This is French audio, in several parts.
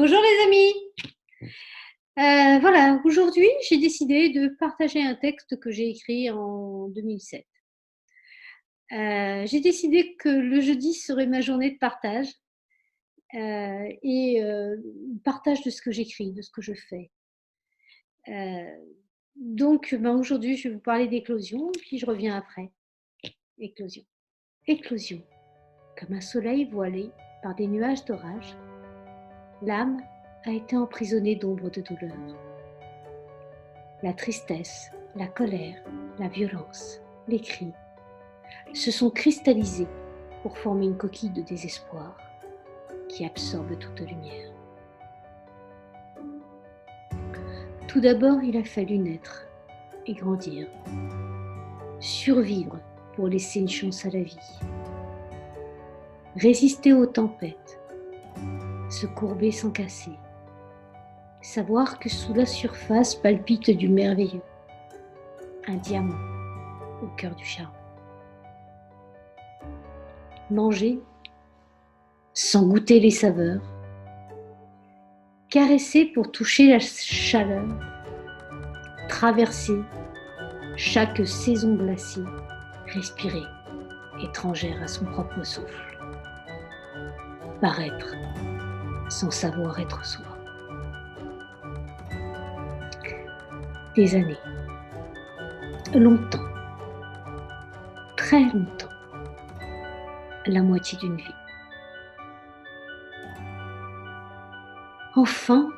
Bonjour les amis. Voilà, aujourd'hui, j'ai décidé de partager un texte que j'ai écrit en 2007. J'ai décidé que le jeudi serait ma journée de partage, partage de ce que j'écris, de ce que je fais. Aujourd'hui, je vais vous parler d'éclosion, puis je reviens après. Éclosion. Éclosion. Comme un soleil voilé par des nuages d'orage, l'âme a été emprisonnée d'ombres de douleur. La tristesse, la colère, la violence, les cris se sont cristallisés pour former une coquille de désespoir qui absorbe toute lumière. Tout d'abord, il a fallu naître et grandir, survivre pour laisser une chance à la vie, résister aux tempêtes, se courber sans casser, savoir que sous la surface palpite du merveilleux, un diamant au cœur du charbon. Manger sans goûter les saveurs, caresser pour toucher la chaleur, traverser chaque saison glacée, respirer, étrangère à son propre souffle, paraître sans savoir être soi. Des années, longtemps, très longtemps, la moitié d'une vie. Enfin,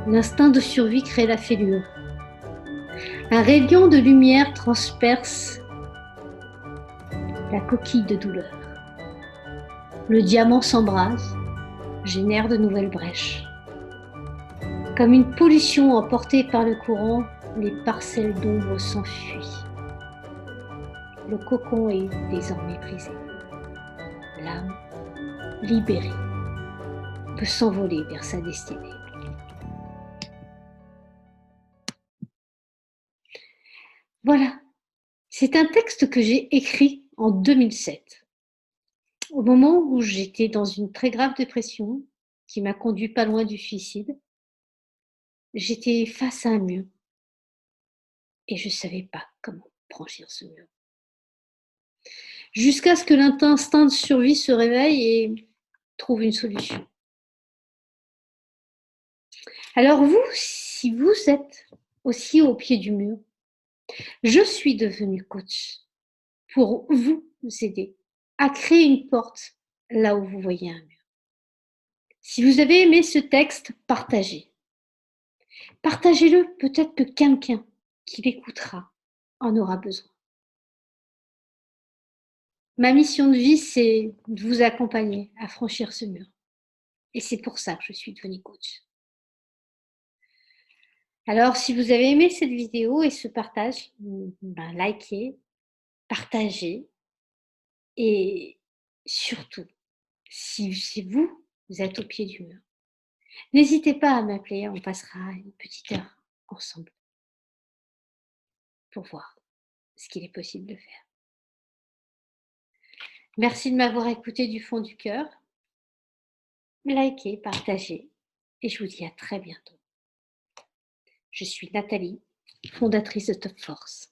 l'instinct de survie crée la fêlure. Un rayon de lumière transperce la coquille de douleur. Le diamant s'embrase, génère de nouvelles brèches. Comme une pollution emportée par le courant, les parcelles d'ombre s'enfuient. Le cocon est désormais brisé. L'âme, libérée, peut s'envoler vers sa destinée. Voilà, c'est un texte que j'ai écrit en 2007, au moment où j'étais dans une très grave dépression qui m'a conduit pas loin du suicide. J'étais face à un mur et je ne savais pas comment franchir ce mur. Jusqu'à ce que l'instinct de survie se réveille et trouve une solution. Alors vous, si vous êtes aussi au pied du mur, je suis devenue coach pour vous aider à créer une porte là où vous voyez un mur. Si vous avez aimé ce texte, partagez. Partagez-le, peut-être que quelqu'un qui l'écoutera en aura besoin. Ma mission de vie, c'est de vous accompagner à franchir ce mur. Et c'est pour ça que je suis devenue coach. Alors, si vous avez aimé cette vidéo et ce partage, likez, partagez. Et surtout, si vous êtes au pied du mur, n'hésitez pas à m'appeler, on passera une petite heure ensemble pour voir ce qu'il est possible de faire. Merci de m'avoir écouté du fond du cœur. Likez, partagez et je vous dis à très bientôt. Je suis Nathalie, fondatrice de Top Force.